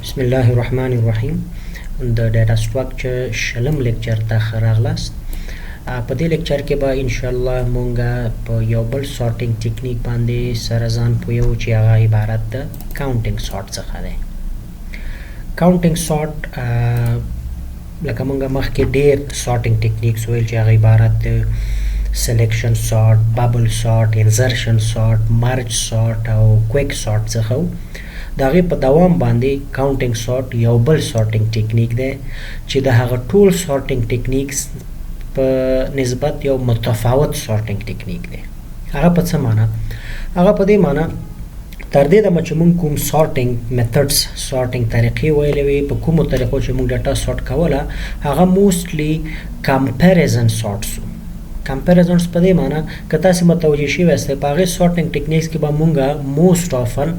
بسم الله الرحمن الرحیم. د ډاټا سټرکچر شلم لیکچر ته ښه راغلاست. په دې لیکچر کې به ان شاء الله مونږ په یو بل سارټینګ ټیکنیک باندې سره ځان پویو چې هغه عبارت د کاونټینګ سارټ څخه دی. کاونټینګ سارټ لکه مونږ مخکې ډېر سارټینګ ټیکنیکس ویل چې هغه عبارت د سلیکشن سارټ، ببل سارټ، انزرشن سارټ، مرج سارټ او کویک سارټ څخه و. د هغې په دوام باندې کاونټینګ سارټ یو بل سارټینګ ټیکنیک دی چې د هغه ټول سارټینګ ټیکنیکس په نسبت یو متفاوت سارټینګ ټیکنیک دی. هغه په څه معنا؟ هغه په دې معنا تر دې دمه چې مونږ کوم سارټینګ میتھډز سارټینګ طریقې ویلې وي، په کومو طریقو چې مونږ ډاټا سارټ کوله هغه موستلی کمپیریزن سارټس وو. کمپیریزنس په دې معنا که تاسې متوجه شوي یاستئ په هغې سارټینګ ټیکنیکس کې به مونږ موسټ آفن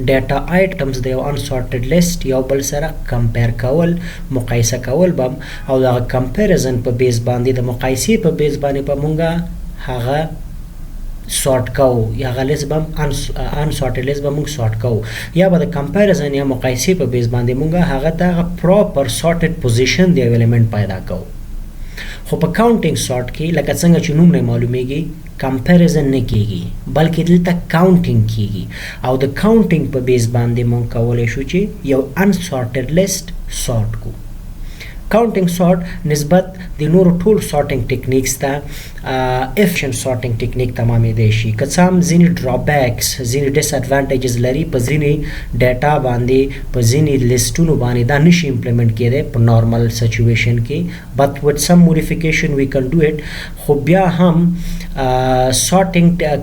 ډیټا آیټمز د یو انسارټډ لیست یو بل سره کمپیر کول، مقایسه کول به او د هغه کمپیریزن په بیس باندې د مقایسې په بیس باندې به مونږ هغه سارټ کوو، یا هغه لیست به انسارټډ لیست به مونږ سارټ کوو، یا به د کمپیریزن یا مقایسې په بیس باندې مونږ هغه ته هغه پراپر سارټډ پوزیشن د یو ایلیمنټ پیدا کوو. خو په کاونټینګ سارټ کې لکه څنګه چې نوم نه معلومیږي کمپیریزن نه کیږي بلکې دلته کاونټینګ کیږي او د کاونټینګ په بیس باندې مونږ کولی شو چې یو انسارټډ لیست سارټ کو. کاونټینګ سارټ نسبت د نورو ټول سارټینګ ټیکنیکس ته افیشنټ سارټینګ ټیکنیک تمامېدی شي، که څه هم ځینې ډرابیکس ځینې ډس اډوانټیجز لري، په ځینې ډیټا باندې په ځینې لیسټونو باندې دا نشي امپلیمنټ کېدی په نارمل سچویشن کې، بٹ وت سم موډیفیکیشن وی کن ډو اټ. خو بیا هم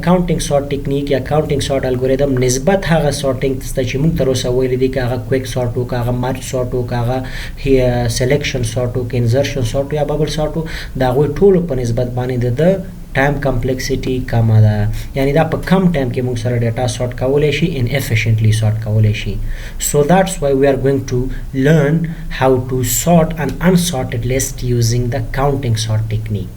کاونټینګ سارټ ټیکنیک یا کاونټینګ سارټ الګوریدم نسبت هغه سارټینګ ته چې موږ تر اوسه ویلي دي که هغه کویک سارټ و، که هغه مرج سارټ و، که هغه سلیکشن سارټ و، که انزرشن سارټ و یا ببل سارټ و، د هغوی ټولو په نسبت باندې د ټایم کمپلیکسیټي کمه ده، یعنی دا په کم ټایم کې موږ سره ډیټا سارټ کولی شي ان افیشینټلی سارټ کولی شي. سو دیټس وای وی آر گوینګ ټو لرن هاو ټو سارټ ان انسارټډ لیست یوزینگ د کاونټینگ سارت تکنیک.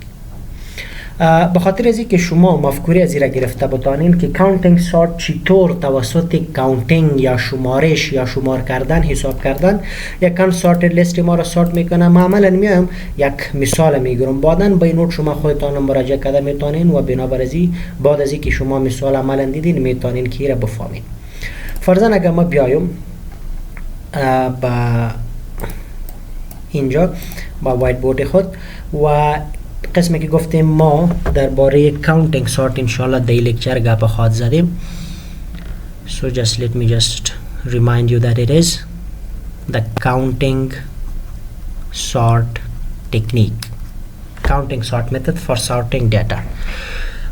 به خاطر از اینکه شما مفکوری از این را گرفته بتانین که کاونتینگ سارت چطور توسط کاونتینگ یا شمارش یا شمار کردن حساب کردن یک انسارتد لیست ما را سارت میکنه، ما عملا میایم یک مثال میگیرم، بعدا به این نوت شما خودتان مراجعه کرده میتونین و بنابر از بعد از اینکه شما مثال عملا دیدین میتونین که را بفهمین. فرضاً اگر ما بیایم با اینجا با وایت بورد خود و قسمی که گفتیم ما درباره کاونتینگ سارت انشاءالله در این لکچر گپ خواهد زدیم. So just let me just remind you that it is the counting sort technique, counting sort method for sorting data.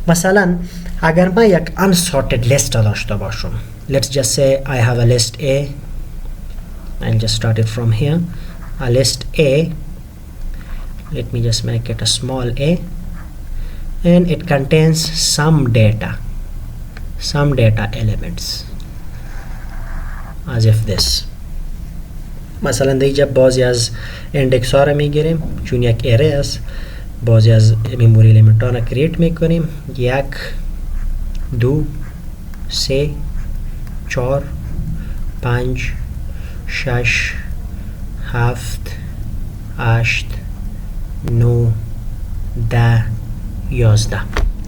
مثلا اگر من یک unsorted list داشته باشم، let's just say I have a list A. I'll just start it from here. A list A, let me just make it a small a, and it contains some data elements as if this. مثلا دیجا بعضی از اندکس ها را میگیریم چون یک اره است، بعضی از میموری الیمنت ها را کریت میکنیم، 1 2 3 4 5 6 7 8 9 10 11.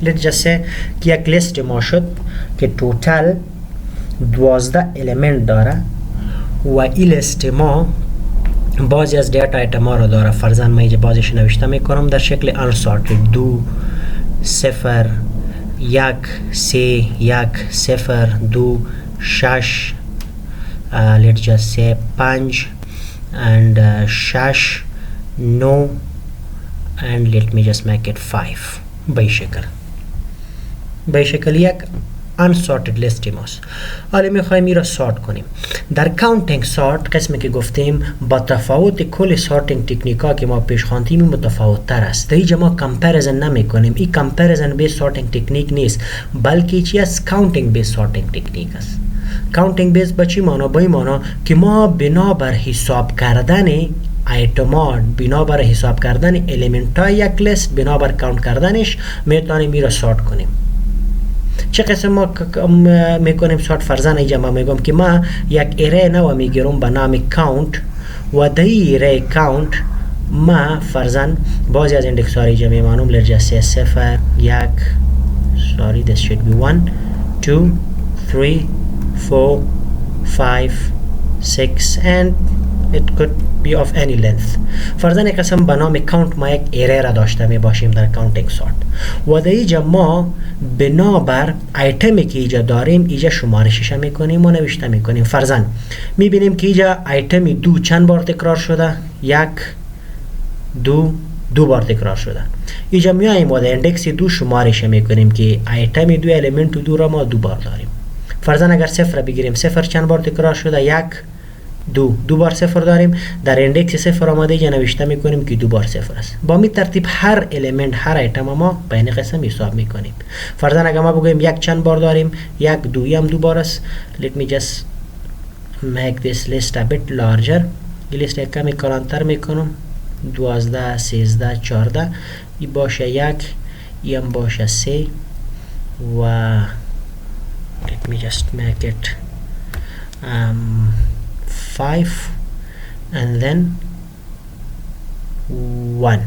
let's just say که یک لیست ما شد که توتال 12 الیمنت داره و این لیست ما بعضی از دیتا ایتم ها رو داره. فرضاً من اینجا بعضیش نوشته میکنم در شکل unsorted 2 0 1 3 1 0 2 6 let's just say 5 and 6 9 and let me just make it 5. به شکل یک unsorted list ماست. حالا میخوایم این را سارت کنیم. در کاونتینگ سارت قسمی که گفتیم با تفاوت کل سارتینگ تکنیک ها که ما پیش خواندیم متفاوت تر است. در اینجا ما کمپیریزن نمی کنیم. این کمپیریزن بیس سارتینگ تکنیک نیست بلکه چی است؟ کاونتینگ بیس سارتینگ تکنیک است. کاونتینگ بیس با چی معنا؟ با این معنا که ما بنابر حساب کردن ایتمات، بنابر حساب کردن الیمنت های یک لیست، بنابر کاونت کردنش میتونیم این را سارت کنیم. چه قسم ما میکنیم سورت؟ فرضاً اینجا ما میگم که ما یک اره نو میگیرم به نام count و در اره count ما فرضاً بعضی از ایندکس ها اینجا میمانم لرجسه 0 1 sorry this should be 1 2 3 4 5 6 and it could be of any length. فرضاً یک قسم به نام count ما یک اره را داشته می باشیم در counting sort و در اینجا ما بنابر ایتمی که اینجا داریم اینجا شمارشش میکنیم و نوشته میکنیم. فرضاً میبینیم که اینجا ایتمی 2 چند بار تکرار شده؟ 1 2 دو بار تکرار شده. اینجا میایم و در اندکس 2 شمارش میکنیم که ایتمی 2 الیمنت 2 را ما 2 بار داریم. فرضاً اگر 0 بگیریم 0 چند بار تکرار شده؟ 1 دو بار 0 داریم. در اندکس 0 آمده اینجا نوشته میکنیم که 2 بار 0 است. با می ترتیب هر الیمنت هر ایتم ما به این قسم حساب میکنیم. فرضاً اگر ما بگویم 1 چند بار داریم؟ 1 2 هم 2 بار است. let me just make this list a bit larger. این لیست یک کمی کلانتر میکنم. 12 13 14 این باشه 1 این هم باشه 3 و let me just make it 5 and then 1.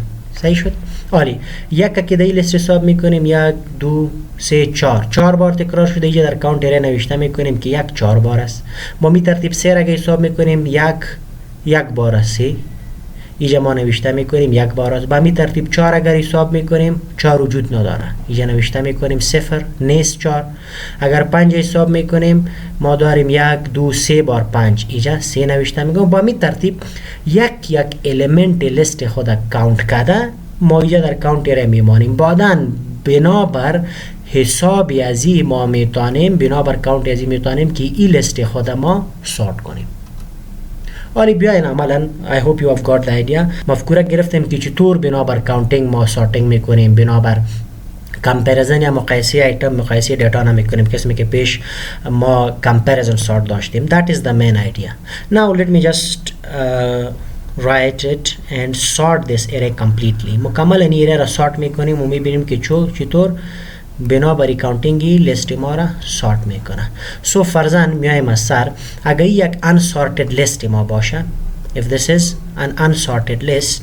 صحیح شد؟ عالی. یک که در این لیست حساب میکنیم 1 2 3 4 بار تکرار شده. اینجا در کاونت اره نوشته میکنیم که 1 4 بار است. ما می ترتیب 3 را حساب میکنیم 1 بار است. اینجا ما نوشته میکنیم 1 بار است. با می ترتیب 4 اگر حساب میکنیم 4 وجود نداره. اینجا نوشته میکنیم 0 نیست 4. اگر 5 حساب میکنیم ما داریم 1 2 3 بار 5. اینجا 3 نوشته میکنیم. با می ترتیب یک الیمنت لیست خود کاونت کرده ما اینجا در کاونت اره میمانیم. بعداً بنابر حسابی ازی ما میتونیم بنابر کاونت ازی میتونیم که این لیست خود ما سورت کنیم. آری بیاین عملا I hope you have got the idea. مفکوره گرفتیم که چطور بنابر کاونتینگ ما سورتینگ میکنیم، بنابر کمپریزن یا مقایسه ایتم مقایسه دیتا نمیکنیم، قسمی که پیش ما کمپریزن سورت داشتیم. That is the main idea. Now let me just write it and sort this array completely. مکمل این اره را سورت میکنیم و میبینیم که چطور بنابر کاونتینگی لیست ما را سورت میکنه. سو فرضاً میایم از سر اگر یک unsorted لیست ما باشه if this is an unsorted list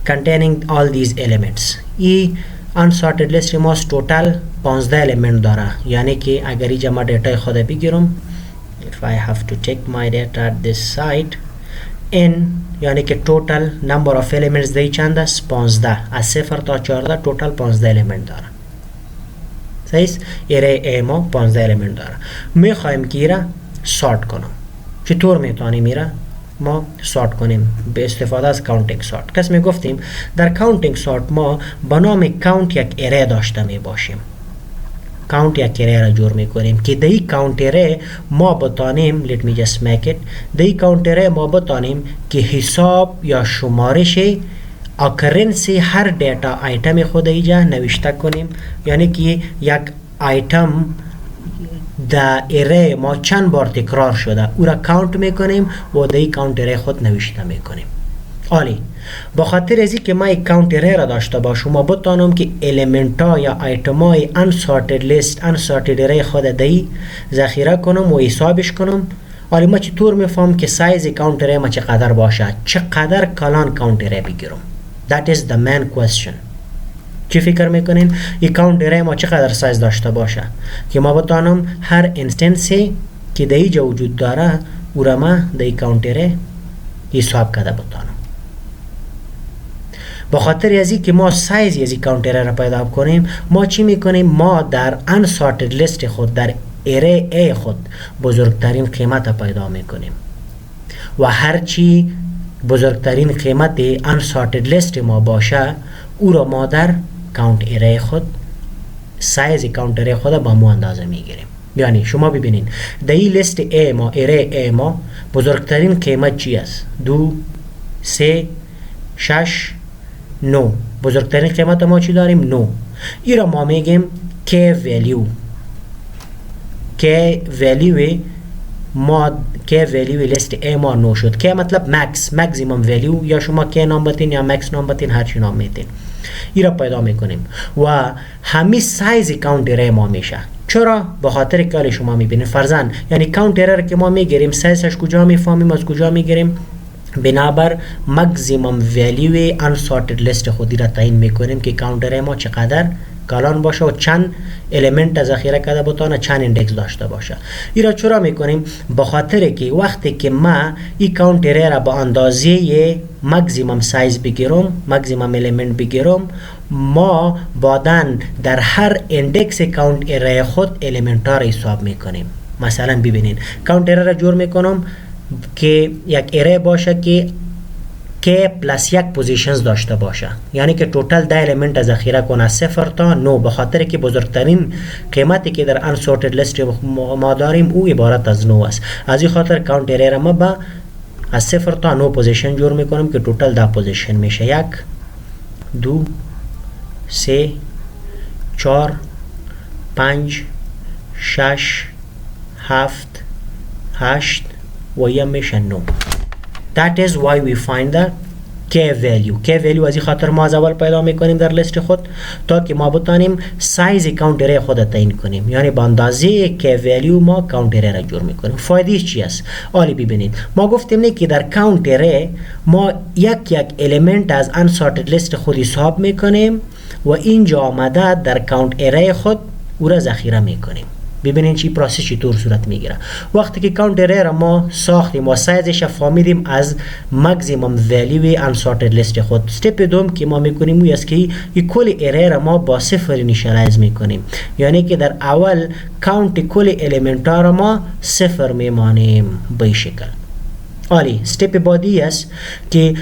containing all these elements این unsorted لیست ما total 15 element داره. یعنی که اگر اینجا ما دیتا خود بگیرم if I have to check my data at this side in یعنی که total number of elements دی چند است؟ 15. از 0 تا 14 total 15 element داره. صحیح؟ اره ای ما 15 element داره. میخوایم که ایره سورت کنم. چطور میتونیم ایره ما سورت کنیم؟ به استفاده از کاونتینگ سورت. قسمی گفتیم در کاونتینگ سورت ما به نام کاونت یک اره داشته می باشیم. کاونت یک اره را جور میکنیم که در این کاونت اره ما بتانیم let me just make it در این کاونت اره ما بتانیم که حساب یا شمارش اکرنس هر دیتا ایتم خود اینجا نوشته کنیم. یعنی که یک ایتم در اره ما چند بار تکرار شده او را کاونت میکنیم و در این کاونت اره خود نوشته میکنیم. عالی. با خاطر ازی که ما یک کاونت اره را داشته باشم ما بتانم که الیمنت ها یا ایتم های unsorted list unsorted اره خود دایی ذخیره کنم و حسابش کنم. عالی. ما چطور میفهم که سایز کاونت اره ما چقدر باشه، چقدر کلان کاونت اره بگیرم؟ That is the main question. چی فکر میکنین؟ این کاونت اره ما چقدر سایز داشته باشه که ما بتانم هر انستنسی که در اینجا وجود داره او را ما در این کاونت اره حساب کرده بتانم. با خاطر ازی که ما سایز از این کاونت اره را پیدا کنیم ما چی میکنیم؟ ما در unsorted لیست خود در اره ای خود بزرگترین قیمت پیدا میکنیم و هرچی بزرگترین قیمت unsorted لیست ما باشه او را ما در کاونت اره خود سایز کاونت اره خود با مو اندازه میگیریم. یعنی شما ببینین در این لیست ای ما اره ای ما بزرگترین قیمت چی است؟ 2 3 6 9. بزرگترین قیمت ما چی داریم؟ 9. این را ما میگیم که ولیو ما که ولیو لیست ای ما 9 شد. که مطلب مکس مکسیمم ولیو یا شما که نام بتین یا مکس نام بتین هر چی نام میتین. این را پیدا میکنیم و همین سایز کاونت ارای ما میشه. چرا؟ به خاطر که شما میبینید فرضاً یعنی کاونت ارر که ما میگیریم سایزش کجا میفهمیم، از کجا میگیریم؟ بنابر ماکسیمم ولیو انسورتد لیست خودی را تعیین میکنیم که کاونت ارای ما چقدر کلان باشه و چند الیمنت ذخیره کرده بتونه چند ایندکس داشته باشه. این را چرا میکنیم؟ به خاطر که وقتی که ما این کاونت ارای را به اندازه ماکسیمم سایز بگیرم، ماکسیمم الیمنت بگیرم، ما بعدن در هر ایندکس کاونت ارای خود الیمنت ها را حساب میکنیم. مثلا ببینید کاونت ارای را جور میکنم که یک ارای باشه که k پلس یک پوزیشنز داشته باشه، یعنی که توتال 10 الیمنت ذخیره کنه 0 تا 9، به خاطر که بزرگترین قیمتی که در انسورتد لیست ما داریم او عبارت از 9 است. از این خاطر کاونت ارای را ما با از 0 تا 9 پوزیشن جور میکنیم که توتال 10 پوزیشن میشه. 1 2 3 4 5 6 7 8 و یم میشه 9. That is why we find the K value. K value از این خاطر ما از اول پیدا میکنیم در لیست خود تا که ما بتانیم سایز کاونت ارای خود تعیین کنیم، یعنی با اندازه K value ما کاونت ارای را جور میکنیم. فایدهش چی است؟ عالی ببینید ما گفتیم نه که در کاونت ارای ما یک الیمنت از انسورتد لیست خود حساب میکنیم و اینجا آمده در کاونت ارای خود او را ذخیره میکنیم. ببینین چی پروسس چطور صورت میگیره. وقتی که کاونت ارای را ما ساختیم و سایزش فهمیدیم از ماکسیمم ولیو انسورتد لیست خود، استپ دوم که ما میکنیم او است که این کل ارای را ما با صفر اینیشیالایز میکنیم، یعنی که در اول کاونت کل الیمنت ها را ما صفر میمانیم به شکل. عالی. استپ بعدی است که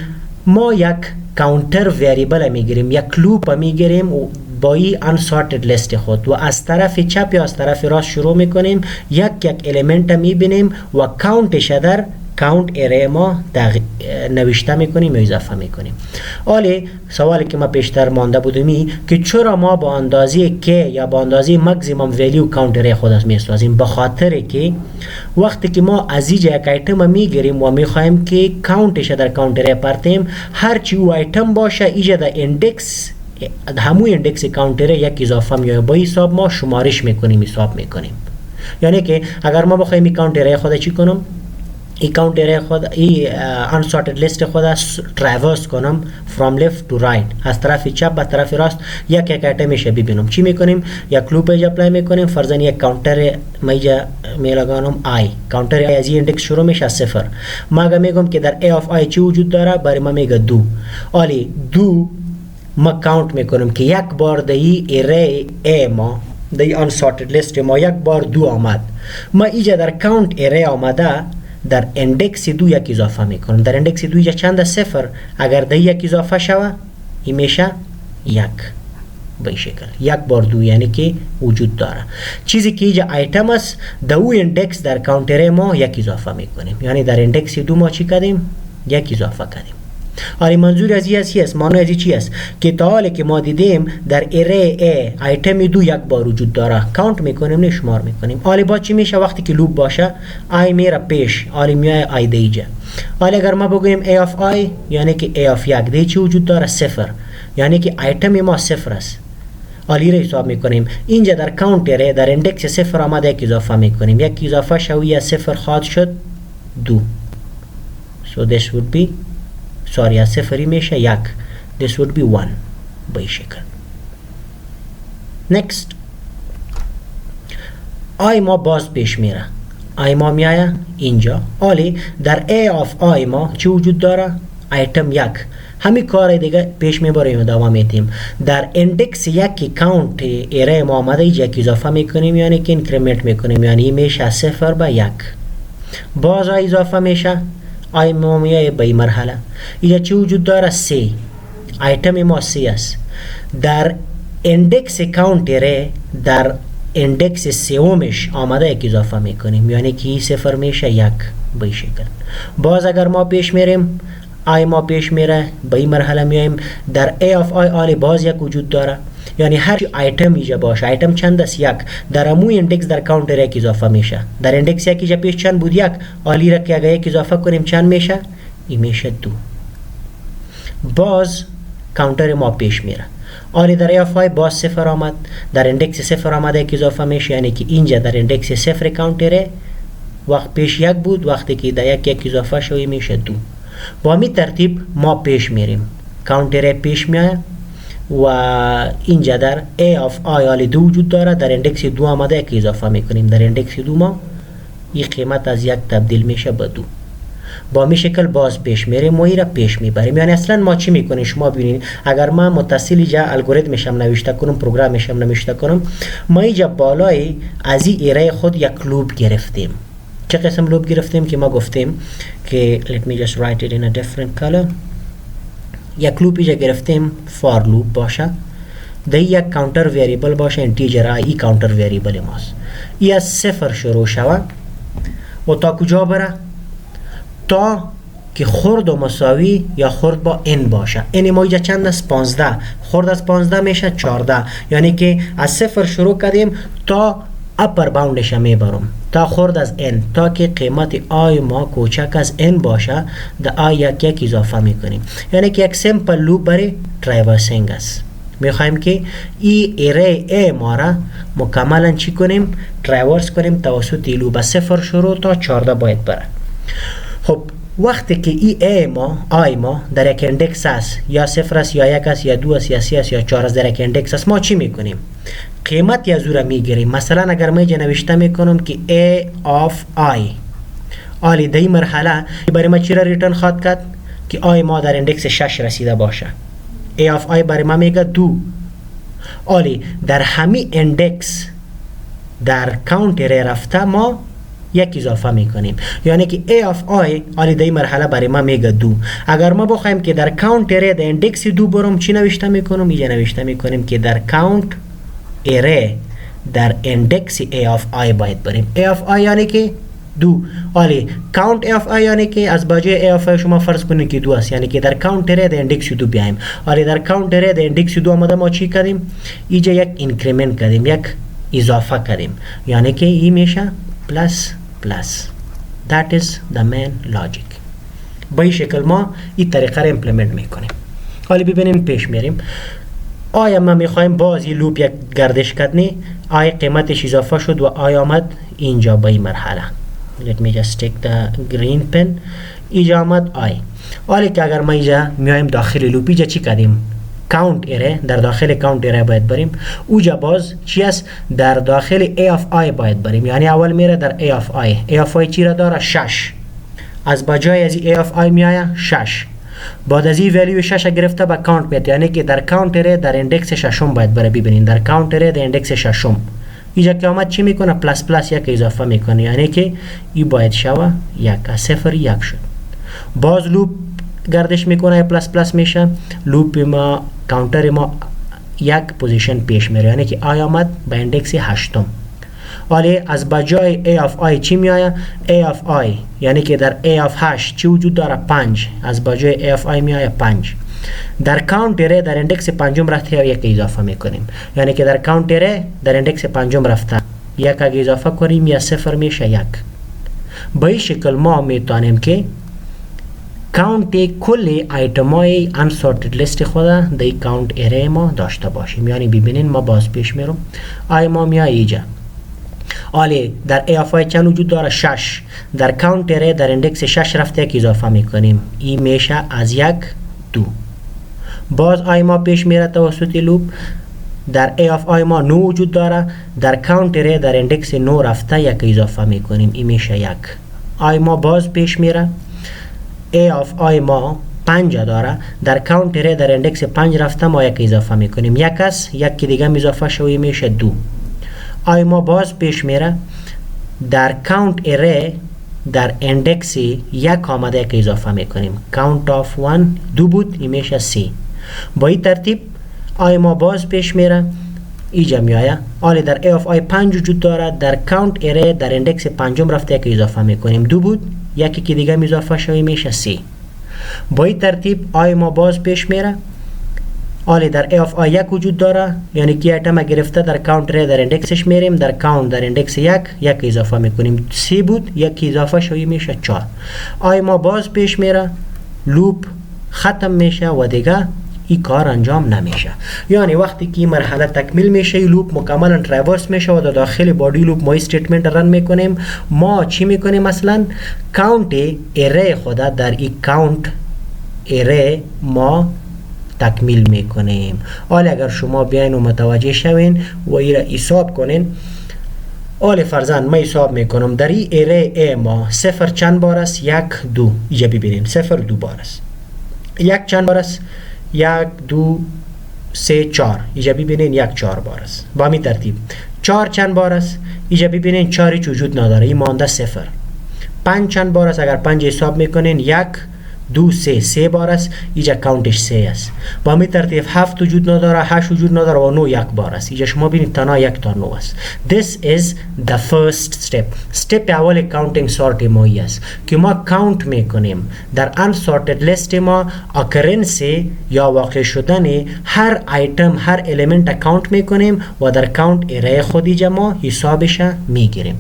ما یک کاونتر وریبل میگیریم، یک لوپ میگیریم و با این انسورتد لیست خود و از طرف چپ یا از طرف راست شروع میکنیم، یک الیمنت میبینیم و کاونتش در کاونت ارای ما نوشته میکنیم یا اضافه میکنیم. حالا سوالی که ما پیشتر مانده بودیم که چرا ما با اندازه k یا با اندازه ماکسیمم ولیو کاونت ارای خود میسازیم؟ به خاطر که وقتی که ما از اینجا یک ایتم میگیریم و میخوایم که کاونتش در کاونت ارای پرتیم، هرچی او ایتم باشه اینجا در ایندکس همون ایندکس کاونت ارای یک اضافه میاد، با حساب ما شمارش میکنیم، حساب میکنیم. یعنی که اگر ما بخوایم این کاونت ارای خود چی کنم، این کاونت ارای خود این انسورتد لیست خود تراورس کنم from left to right، از طرف چپ به طرف راست یک ایتم میشه ببینم چی میکنیم. یک لوپ ایجا اپلای میکنیم، فرضاً یک کاونتر میجا میلگانم i، کاونتر از این ایندکس شروع میشه 0. ما اگه میگم که در a of i چی وجود داره، برای ما میگه 2. عالی 2 ما کاونت میکنیم که یک بار دی ارای A ما دی انسورتد لیست ما یک بار 2 آمد، ما اینجا در کاونت ارای آمده در ایندکس 2 یک اضافه میکنم. در ایندکس 2 اینجا چند؟ 0. اگر دی یک اضافه شوه این میشه 1 به شکل. یک بار 2 یعنی که وجود داره. چیزی که اینجا ایتم است در او ایندکس در کاونت ارای ما یک اضافه میکنیم، یعنی در ایندکس 2 ما چی کردیم؟ یک اضافه کردیم. آری منظور از این است، معنی از این چی است که تا حالی که ما دیدیم در ارای A ایتم 2 یک بار وجود داره، کاونت میکنیم نه شمار میکنیم. آلی با چی میشه وقتی که لوپ باشه؟ I میره پیش، آلی میای I دیجه. آلی اگر ما بگویم A of I یعنی که A of 1 دی چی وجود داره؟ 0، یعنی که ایتم ما 0 است. آلی را حساب میکنیم. اینجا در کاونت ارای در ایندکس 0 آمده یک اضافه میکنیم، یک اضافه شویه 0 خواهد شد 2. So this would be از صفری میشه 1. This would be 1 به شکل. Next I ما باز پیش میره، I ما میایه اینجا. آلی در A of I ما چی وجود داره؟ ایتم 1. همین کار دیگه پیش میبریم و دوام میدیم. در ایندکس 1 کاونت ارای ما آمده اینجا یک اضافه میکنیم، یعنی که اینکریمنت میکنیم، یعنی میشه 0 به 1. باز اضافه میشه آی ما میایه به این مرحله. اینجا چی وجود داره؟ 3. ایتم ما 3 است. در ایندکس کاونت ارای در ایندکس سومش آمده یک اضافه میکنیم، یعنی که 0 میشه 1 به شکل. باز اگر ما پیش میریم آی ما پیش میره به این مرحله میایم در A of I آلی باز یک وجود داره، یعنی هر ایتم اینجا باشه. ایتم چند است؟ 1. در امو ایندکس در کاونت ارای یک اضافه میشه. در ایندکس 1 اینجا پیش چند بود؟ 1. آلی را که اگر یک اضافه کنیم چند میشه؟ این میشه 2. باز کاونتر ما پیش میره. آلی در اف آی باز صفر آمد، در اندکس صفر آمده یک اضافه میشه، یعنی که اینجا در اندکس صفر کانتره وقت پیش یک بود، وقتی که در یک اضافه شوی میشه 2. با می ترتیب ما پیش میریم، کانتره پیش میاد و اینجا در A of I آلی 2 وجود داره، در اندکس 2 آمده یک اضافه میکنیم، در اندکس 2 ما این قیمت از 1 تبدیل میشه به 2. با می شکل باز پیش میریم و این را پیش میبریم. یعنی اصلا ما چی میکنیم؟ شما ببینید اگر ما متصل جا الگوریتمشم نوشته کنم، پروگرامشم نوشته کنم، ما اینجا بالای از این ایره خود یک لوپ گرفتیم. چه قسم لوپ گرفتیم که ما گفتیم که let me just write it in a different color. یک لوپ اینجا گرفتیم فار لوپ باشه، ده یک کانتر ویریبل باشه، انتیجر ای کانتر ویریبل ماست. ای از صفر شروع شود و تا کجا بره؟ تا که خرد و مساوی یا خرد با n باشه. n ما اینجا چند است؟ 15. خرد از 15 میشه 14. یعنی که از صفر شروع کردیم تا اپر باوندش میبرم تا خرد از n، تا که قیمت آی ما کوچک از n باشه در آی یک اضافه میکنیم. یعنی که یک سیمپل لوپ برای ترایورسینگ است. میخوایم که ای ایره ای ما را مکملا چی کنیم؟ ترایورس کنیم توسط لوپ از صفر شروع تا 14 باید بره. خب وقتی که ای آی ما در یک اندکس است، یا صفر است یا یک است یا 2 است یا 3 است یا 4 است، در یک اندکس است، ما چی میکنیم؟ قیمت یا زور میگیریم. مثلا اگر ما اینجا نوشته میکنم که A of I آلی در این مرحله برای ما چی را ریترن خواهد کرد؟ که آی ما در اندکس 6 رسیده باشه. A of I برای ما میگه 2. آلی در همین اندکس در کانتر رفته ما یک اضافه میکنیم، یعنی که A of I آلی در این مرحله برای ما میگه 2. اگر ما بخوایم که در کانتر در اندکس 2 برم چی نوشته میکنم؟ اینجا نوشته میکنیم که در کانت اره در اندکس A of I باید بریم. A of I یعنی که 2. آلی count A of I یعنی که از باجه A of I شما فرض کنید که 2 است، یعنی که در count اره در اندکس 2 بیایم. آلی در count اره در اندکس 2 آمده ما چی کردیم؟ اینجا یک اینکریمنت کردیم، یک اضافه کردیم، یعنی که این میشه پلس پلس. That is the main logic. با این شکل ما این طریقه را امپلیمنت میکنیم. حالا ببینیم پیش میریم. آیا ما میخوایم باز این لوپ یک گردش کردنی، آیا قیمتش اضافه شد و آیا آمد اینجا با این مرحله. Let me just take the green pen. اینجا آمد آی. حالا که اگر ما اینجا میایم داخل لوپ، اینجا چی کردیم؟ کاونت اره، در داخل کاونت اره باید بریم. اوجا باز چی است؟ در داخل A of I باید بریم، یعنی اول میره در A of I. A of I چی را داره؟ 6. از بجای از A of I میآید 6. بعد از این ولیو 6 گرفته به کانت میاد، یعنی که در کانت اره در اندکس 6 باید بره. ببینید در کانت اره در اندکس 6 اینجا که آمد چی میکنه؟ پلاس پلاس یک اضافه میکنه، یعنی که این باید شوه یک. از صفر یک شد. باز لوپ گردش میکنه، پلاس پلاس میشه. لوپ ما کانتر ما یک پوزیشن پیش میره، یعنی که آی آمد به اندکس 8. ولی از بجای A of I چی میآید؟ A of I یعنی که در A of 8 چی وجود داره؟ 5. از بجای A of I میآید 5. در کاونت اره در اندکس 5 رفته یک اضافه میکنیم، یعنی که در کاونت اره در اندکس 5 رفته یک اضافه کنیم یا صفر میشه 1. با این شکل ما میتونیم که کاونت کل ایتمای unsorted لیست خود در کاونت اره ما داشته باشیم. یعنی ببینین ما باز پیش میرم، آی ما میاد اینجا. آلی در A of I چند وجود داره؟ 6. در کاونت اره در اندکس 6 رفته یک اضافه میکنیم، این میشه از 1 2. باز آی ما پیش میره توسط لوپ. در A of I ما 9 وجود داره، در کاونت اره در اندکس 9 رفته یک اضافه میکنیم، این میشه 1. آی ما باز پیش میره. A of I ما 5 داره، در کاونت اره در اندکس 5 رفته ما یک اضافه میکنیم، یک است، یک دیگه اضافه شوی میشه 2. آی ما باز پیش میره، در کاونت اره در اندکس 1 آمده یک اضافه میکنیم، count of 1 2 بود، این میشه 3. با این ترتیب آی ما باز پیش میره، اینجا میآید. آلی در A of I 5 وجود داره، در کاونت اره در اندکس 5 رفته یک اضافه میکنیم، 2 بود، یکی که دیگه اضافه شوی میشه 3. با این ترتیب آی ما باز پیش میره. آلی در A of I 1 وجود داره، یعنی که ایتم گرفته در کاونت اره در اندکسش میریم، در کاونت در اندکس 1 یک اضافه میکنیم، 3 بود، یک اضافه شوی میشه 4. آی ما باز پیش میره، لوپ ختم میشه و دیگه این کار انجام نمیشه. یعنی وقتی که این مرحله تکمیل میشه، این لوپ مکملا ترایورس میشه و در داخل بادی لوپ ما استیتمنت رن میکنیم. ما چی میکنیم؟ مثلا کاونت اره خود در این کاونت اره ما تکمیل میکنیم. حالا اگر شما بیاین و متوجه شوین و این را حساب کنین، حالا فرزند ما حساب میکنم در این اره ای ما صفر چند بار است؟ 1 2. اینجا ببینین صفر 2 بار است. 1 چند بار است؟ 1 2 3 4. اینجا ببینین 1 4 بار است. با همین ترتیب 4 چند بار است؟ اینجا ببینین 4 هیچ وجود نداره، این مانده صفر. 5 چند بار است؟ اگر 5 حساب میکنین 1 2 3 بار است، اینجا کاونتش 3 است. با همین ترتیب 7 وجود نداره، 8 وجود نداره و 9 یک بار است. اینجا شما ببینید تنها 1 تا 9 است. This is the first step. استپ اول کاونتینگ سورت ما است که ما کاونت میکنیم در unsorted list ما اکرنس یا واقع شدن هر ایتم، هر الیمنت کاونت میکنیم و در کاونت اره خودی ما حسابش میگیریم.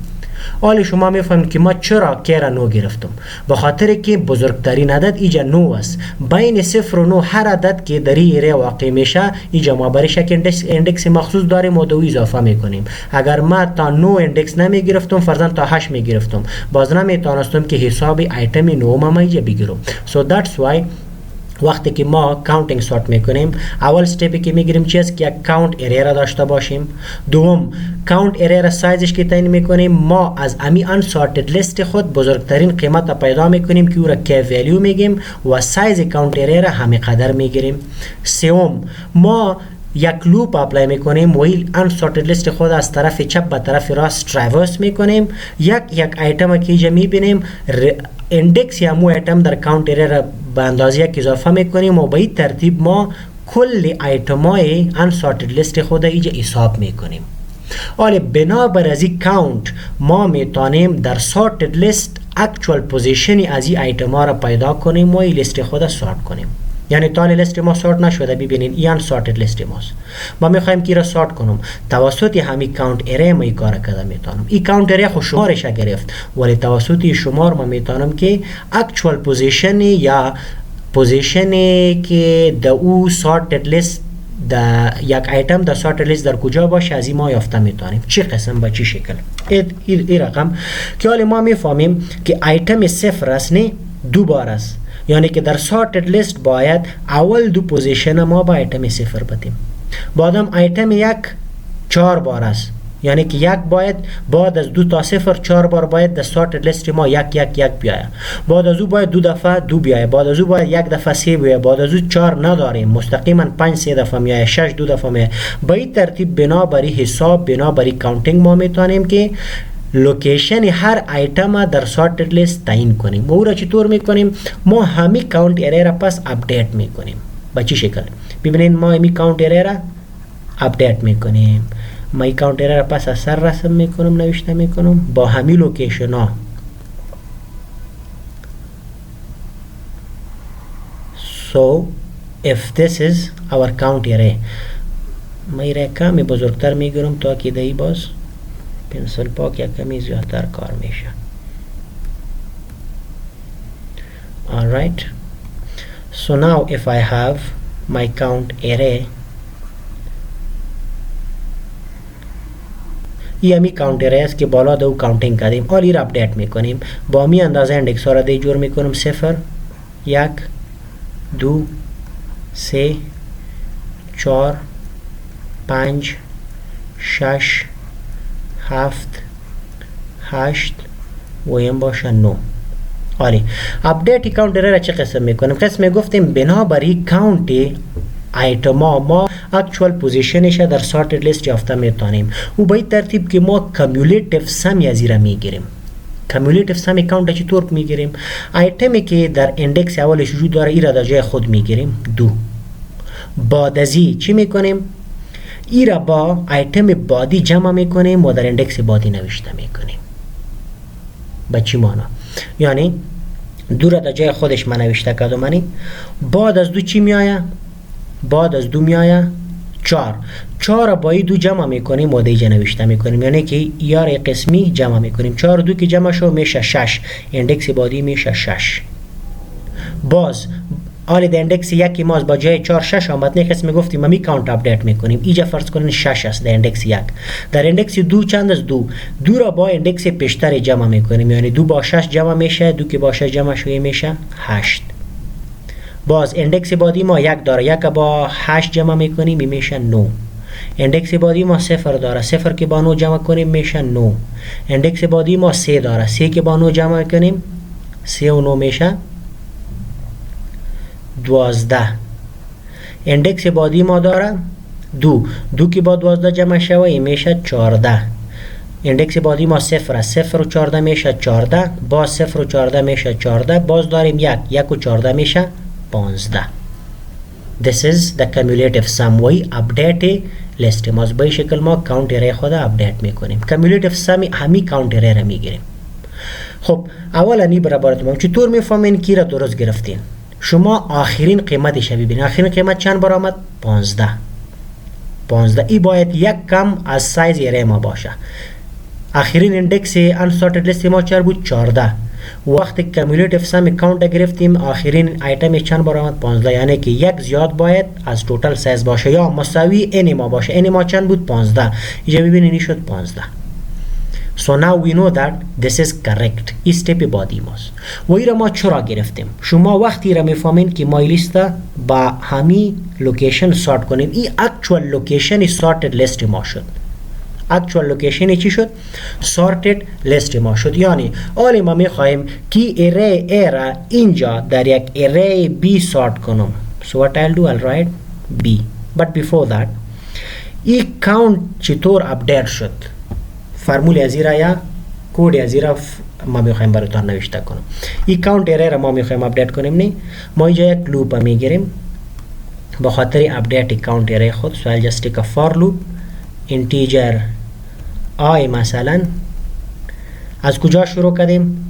حالا شما میفهمید که ما چرا که را 9 گرفتم؟ به خاطر که بزرگترین عدد اینجا 9 است. بین 0 و 9 هر عدد که در این اره واقع میشه، اینجا ما برای شک اندکس مخصوص داریم و دو اضافه میکنیم. اگر ما تا 9 اندکس نمیگرفتم، فرضاً تا 8 میگرفتم، باز نمیتونستم که حساب ایتم 9 ما اینجا بگیرم. So that's why وقتی که ما کاونتینگ سورت میکنیم، اول استپی که میگیریم چی است؟ که یک کاونت اره را داشته باشیم. دوم، کاونت اره را سایزش که تعیین میکنیم، ما از امی انسورتد لیست خود بزرگترین قیمت را پیدا میکنیم که او را کی ولیو میگیم و سایز کاونت اره را همین قدر میگیریم. سوم، ما یک لوپ اپلای میکنیم و این انسورتد لیست خود از طرف چپ به طرف راست ترایورس میکنیم. یک ایتم که اینجا میبینیم اندکس یا مو ایتم در کاونت اره را به اندازه یک اضافه میکنیم و به این ترتیب ما کل ایتم های انسورتد لیست خود اینجا حساب میکنیم. حالا بنابر از این کاونت ما میتونیم در سورتد لیست اکچوال پوزیشن از این ایتم ها را پیدا کنیم و این لیست خود سورت کنیم. یعنی تا لیست ما سورت نشده، ببینین این سورتد لیست ماست. ما میخوایم که را سورت کنم توسط همین کاونت اره ما این کار کردم میتونم. این کاونت اره خود شمارش گرفت، ولی توسط شمار ما میتونم که اکچوال پوزیشن یا پوزیشنی که در او سورتد لیست یک ایتم در سورتد لیست در کجا باشه از این ما یافته میتونیم. چه قسم با چه شکل این رقم که حالا ما میفهمیم که ایتم صفر است، نه 2 بار است. یعنی که در سورتد لیست باید اول 2 پوزیشن ما با ایتم صفر بدیم. بعدم ایتم 1 4 بار است، یعنی که 1 باید بعد از 2 تا 0 4 بار باید در سورتد لیست ما 1 بیاید. بعد از او باید 2 دفعه 2 بیاید. بعد از او باید 1 دفعه 3 بیاید. بعد از او 4 نداریم، مستقیما 5 3 دفعه میاد، 6 2 دفعه میاد. به این ترتیب بنابر حساب، بنابر کاونتینگ ما میتونیم که لوکیشن هر ایتم در سورتد لیست تعیین کنیم. و او را چطور میکنیم؟ ما همین کاونت اره را پس اپدیت میکنیم. با چه شکل؟ ببینید ما همین کاونت اره را اپدیت میکنیم. ما این کاونت اره را پس از سر رسم میکنم، نوشته میکنم با همین لوکیشن ها. So if this is our count array، ما این را کمی بزرگتر میگیرم تا که دهی باز پنسل پاک یا کمی زیادتر کار میشه. Alright, so now if I have my count array، یہ ہمی کاؤنٹر ہے اس کے بالا دو کاؤنٹنگ کردیم. حالا این را اپدیت میکنیم با می اندازه اندکس ها را دی جور میکنم 0 1 2 3 4 5 6 7 8 و این باشه 9. حالا اپدیت کاونتر را چه قسم میکنیم؟ قسم گفتیم بنابر کاونت ایتم ما اکچوال پوزیشنش در سورتد لیست یافته میتونیم و به این ترتیب که ما کمیولیتیو سم از را میگیریم. کمیولیتیو سم کاونت چطور میگیریم؟ ایتمی که در اندکس اولش وجود داره ای را در جای خود میگیریم 2. بعد از این چی میکنیم؟ ای را با ایتم بعدی جمع میکنیم و در اندکس بعدی نوشته میکنیم. با چی مانا؟ یعنی 2 را در جای خودش من نوشته کردم، بعد از 2 چی میآید؟ بعد از 2 میآید 4. 4 را با این 2 جمع میکنیم و دیگه نوشته میکنیم، یعنی که یار قسمی جمع میکنیم. 4 2 که جمع شو میشه 6، اندکس بعدی میشه 6. باز حالی در اندکس یک که ما با جای 4 6 آمد نه قسم گفتیم ما می کاونت اپدیت میکنیم. اینجا فرض کنین 6 است در اندکس 1. در اندکس 2 چند است؟ 2 را با اندکس پیشتر جمع میکنیم، یعنی 2 با 6 جمع میشه، 2 که با 6 جمع شوی میشه 8. باز اندکس بعدی ما 1 داره، 1 با 8 جمع میکنیم میشه 9. اندکس بعدی ما 0 داره، 0 که با 9 جمع کنیم میشه 9. اندکس بعدی ما 3 داره، 3 که با 9 جمع کنیم 3 و 9 میشه 12. اندکس بعدی ما داره 2 که با 12 جمع شوه میشه 14. اندکس بعدی ما 0 است، 0 و 14 میشه 14. باز 0 و 14 میشه 14. باز داریم 1 و 14 میشه 15. This is the cumulative sum. وی update list ما به شکل ما کاونت ارے خود اپدیت میکنیم. cumulative sum همی کاونت ارے را میگیریم. خب اولا نی برابرتون چطور میفهمین کی را درست گرفتین؟ شما آخرین قیمتش ببینید. آخرین قیمت چند بار آمد؟ 15. ای باید یک کم از سایز ارے ما باشه. آخرین اندکس unsorted list ما چند بود؟ 14. وقتی کمولیتیو سم کاونت گرفتیم آخرین ایتم چند بار آمد؟ 15. یعنی که یک زیاد باید از توتال سایز باشه یا مساوی ان ما باشه. ان ما چند بود؟ 15. اینجا ببینید شد 15. So now we know that this is correct. این step بعدی ماست. و این را ما چرا گرفتیم؟ شما وقتی را میفهمین که ما لیست با همی لوکیشن سورت کنیم. این اکچوال لوکیشن سورتد لیست ما شد. اکچوال لوکیشن چی شد؟ سورتد لیست ما شد. یعنی حالا ما میخوایم که ارے A را اینجا در یک ارے B سورت کنم. So what I'll do, I'll write B. But before that این کاونت چطور اپدیت شد؟ فرمول ازیرا یا کود ازیرا ما میخوایم براتون نوشته کنم. این کاونت ارے را ما میخوایم اپدیت کنیم نه. ما اینجا یک لوپ میگیریم با خاطر اپدیت کاونت ارے خود. So I'll just take a for loop integer I مثلا از کجا شروع کردیم؟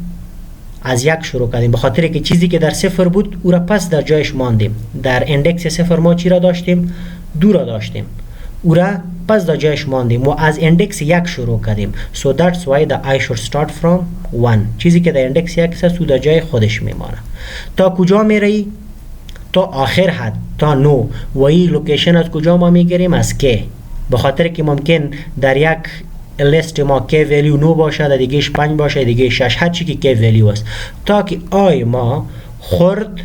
از 1 شروع کردیم به خاطر که چیزی که در 0 بود او را پس در جایش ماندیم. در اندکس 0 ما چی را داشتیم؟ 2 را داشتیم، او را پس در جایش ماندیم و از اندکس 1 شروع کردیم. So that's why the I should start from 1. چیزی که در اندکس 1 است او در جای خودش میمانه. تا کجا میری؟ تا آخر حد، تا 9. و این لوکیشن از کجا ما میگیریم؟ از K. به خاطر که ممکن در یک لیست ما K ولیو 9 باشه، در دیگهش 5 باشه، دیگه 6، هر چی که K ولیو است، تا که I ما خرد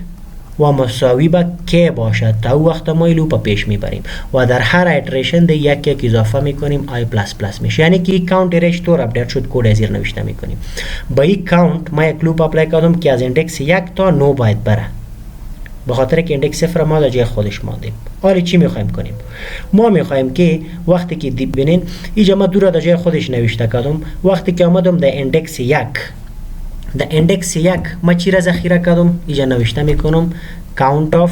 و مساوی به K باشه تا او وقت ما لوپ پیش میبریم و در هر ایتریشن ده یک اضافه میکنیم I++ میشه. یعنی که کاونت ارے طور اپدیت شد کد ازیر نوشته میکنیم. با این کاونت ما یک لوپ اپلای کردم که از اندکس 1 تا 9 باید بره، به خاطر که اندکس 0 ما در جای خودش ماندیم. حالا چی میخوایم کنیم؟ ما میخوایم که وقتی که دیپ بینین اینجا ما 2 را در جای خودش نوشته کردم. وقتی که آمدم در اندکس 1 ما چی را ذخیره کردم؟ اینجا نوشته میکنم count of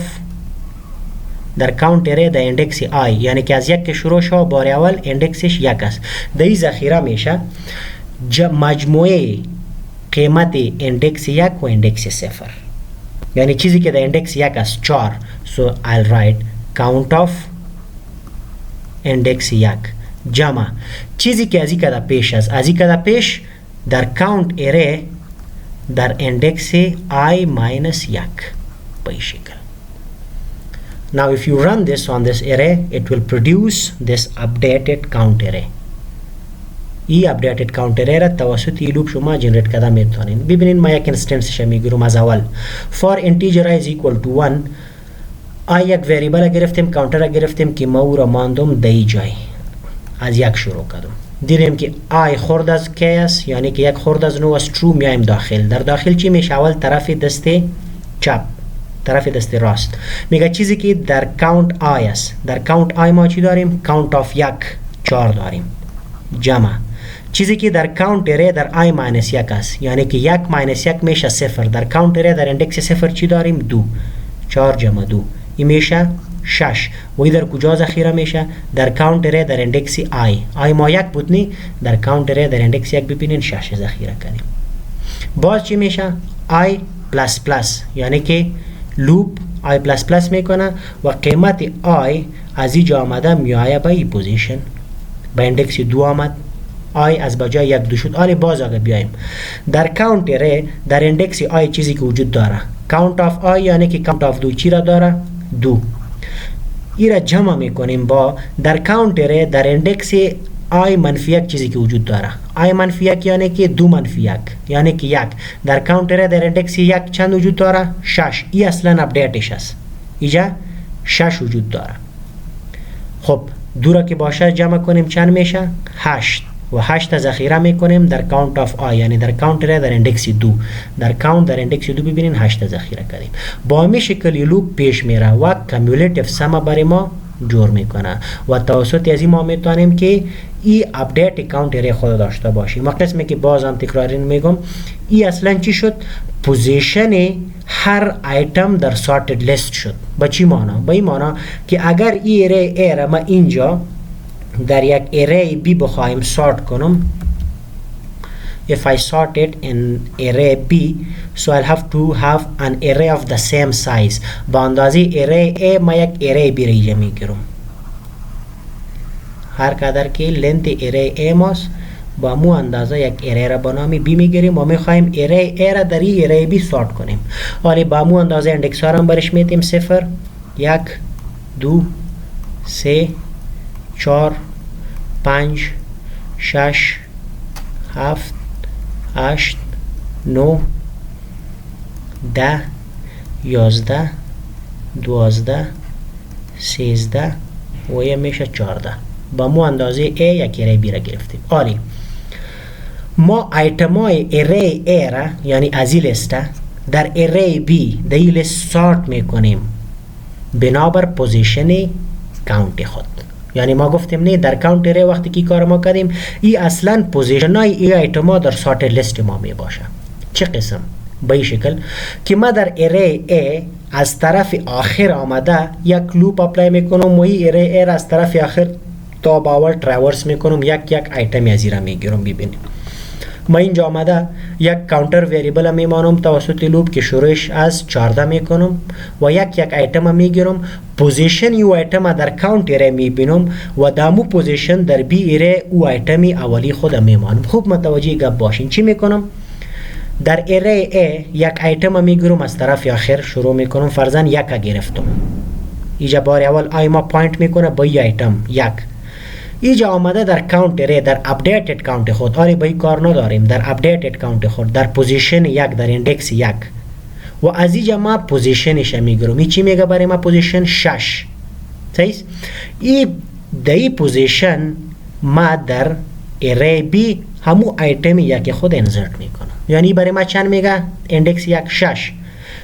در کاونت ارے در اندکس I، یعنی که از 1 که شروع شو بار اول اندکسش 1 است. در این ذخیره میشه مجموعه قیمت اندکس 1 و اندکس 0. یعنی چیزی که در اندکس 1 است 4. So I'll write count of اندکس 1 جمع چیزی که از این کده پیش است. از این کده پیش در کاونت ارے در اندکس I minus 1 به این شکل. Now if you run this on this array, it will produce this updated count array. این updated count array را توسط این لوپ شما جنریت کرده میتونین. ببینین ما یک انستنسش میگیرم از اول. For integer I is equal to 1 I یک وریبل گرفتیم، کاونتر را گرفتیم که ما او را ماندم در جای از 1 شروع کردم. دیدیم که I خورد از K است، یعنی که 1 خورد از 9 است. true میایم داخل. در داخل چی میشه؟ اول طرف دست چپ، طرف دست راست میگه چیزی که در کاونت I است. در کاونت I ما چی داریم؟ کاونت آف 1 4 داریم جمع چیزی که در کاونت ارے در I minus 1 است، یعنی که 1 minus 1 میشه 0. در کاونت ارے در اندکس 0 چی داریم؟ 2. 4 جمع 2 این میشه 6. و این در کجا ذخیره میشه؟ در کاونت ارے در اندکس I ما 1 بود نی، در کاونت ارے در اندکس 1 ببینین 6 ذخیره کردیم. باز چی میشه؟ I++، یعنی که لوپ I++ میکنه و قیمت I از اینجا آمده میایه به این پوزیشن، به اندکس 2 آمد آی از بجای یک دو شد. حالا باز اگه بیایم در کاونت ری در اندکس آی چیزی که وجود داره کاونت آف آی یعنی که کاونت آف دو چی را داره؟ دو. ای را جمع میکنیم با در کاونت ری در اندکس آی منفی یک چیزی که وجود داره. آی منفی یک یعنی که دو منفی یک یعنی که یک. در کاونت ری در اندکس یک چند وجود داره؟ 6. ای اصلا اپدیتش است. اینجا 6 وجود داره. خب دو را که با 6 جمع کنیم چند میشه؟ 8 و 8 ذخیره میکنیم در کاونت آف آی یعنی در کاونت ری در اندکس 2. در کاونت در اندکس 2 ببینین 8 ذخیره کردیم. با همین شکل لوپ پیش میره و کمیولتیو سم برای ما جور میکنه و توسط از این ما میتونیم که ای اپدیت کاونت ری خود داشته باشیم. و قسمی که باز هم تکراری میگم ای اصلا چی شد؟ پوزیشن هر ایتم در سورتد لیست شد. با چی معنی؟ با این معنی که اگر ای اری ای را ما اینجا در یک اری بی بخوایم سورت کنم if I sort it in array B so I'll have to have an array of the same size. با اندازه array A ما یک array B را میگیرم هر قدر که لنت array A ماست با مو اندازه یک array را بنامی B میگیریم و میخوایم array A را در این array B سورت کنیم. ولی با مو اندازه اندکس ها را برش میتیم 0 1 2 3 4 5 6 7 8 9 10 11 12 13 و یه میشه 14. با مو اندازه A یک اری بی را گرفتیم. آلی ما ایتم های اری A را یعنی از این لسته در اری B در این لست سورت میکنیم بنابر پوزیشن کاونت خود. یعنی ما گفتیم نه در کاونت ری وقتی که کار ما کردیم ای اصلا پوزیشن های ای ایتم ها در سورتد لیست ما می باشه. چه قسم؟ به این شکل که ما در اری A از طرف آخر آمده یک لوپ اپلای میکنم و ای اری A از طرف آخر تا باور تراورس میکنم یک ایتم از ایرا میگیرم. ببینیم ما اینجا آمده یک کاونتر ویریبل میمانم توسط لوپ که شروعش از 14 میکنم و یک ایتم میگیرم. پوزیشن یو ایتم در کاونت اری میبینم و دامو پوزیشن در بی اری او ایتمی اولی خود میمانم. خوب متوجه گپ باشین. چی میکنم؟ در اری A یک ایتم میگیرم از طرف آخر شروع میکنم. فرضاً یک گرفتم. اینجا بار اول آی ما پوینت میکنه با این ایتم یک. اینجا آمده در کاونت ری در اپدیتد کاونت خود. آره با این کار نداریم. در اپدیتد کاونت خود در پوزیشن یک در اندکس یک و از اینجا ما پوزیشنش میگیرم. این چی میگه برای ما؟ پوزیشن 6. صحیح؟ این در این پوزیشن ما در اری بی همو ایتم یک خود انسرت میکنم. یعنی برای ما چند میگه؟ اندکس یک 6.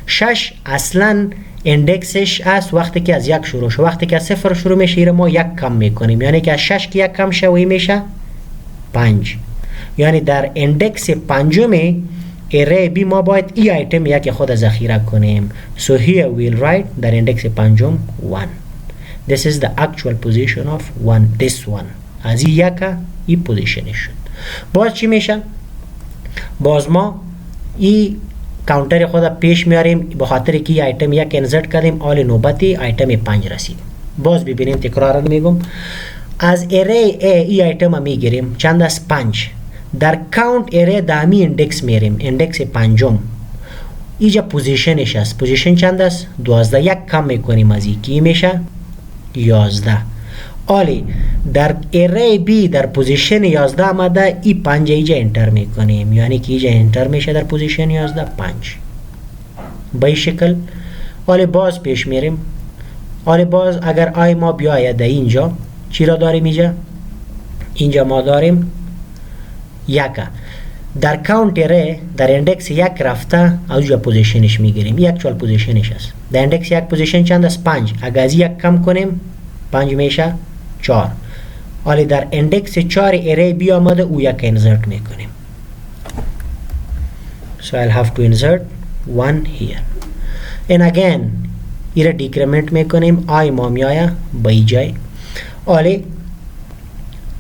6 اصلا اندکسش از وقتی که از یک شروع شد. وقتی که از 0 شروع میشه ایره ما یک کم میکنیم. یعنی که از 6 که یک کم شوی میشه 5. یعنی در اندکس پنجم اری بی ما باید ای ایتم یک خود ذخیره کنیم. So here we'll write در اندکس پنجم 1. This is the actual position of 1. This one. از این یک ای پوزیشنش شد. باز چی میشه؟ باز ما ای کاونتر خود پیش میاریم به خاطر که ایتم یک انسرت کردیم. آل نوبتی ایتم 5 رسید. باز ببینیم تکرار میگم از اری A ای ایتم میگیریم چند است؟ 5. در کاونت اری دامی اندکس میریم اندکس پنجم. اینجا پوزیشنش است. پوزیشن چند است؟ 12. یک کم میکنیم از این کی میشه 11. آلی در اری بی در پوزیشن 11 آمده ای 5 اینجا انتر میکنیم. یعنی که اینجا انتر میشه در پوزیشن 11 5. به این شکل آلی باز پیش میریم. آلی باز اگر آی ما بیاید اینجا چی را داریم اینجا ما داریم یک. در کاونت ری در اندکس یک رفته از پوزیشنش میگیریم. یک چول پوزیشنش است. در اندکس یک پوزیشن چند است؟ 5. اگر از یک کم کنیم 5 میشه 4. ولی در اندکس 4 اری بی آمده او یک انسرت میکنیم. So I'll have to insert 1 here. And again ایره دیکریمنت میکنیم. آی ما میایه با ای جای. ولی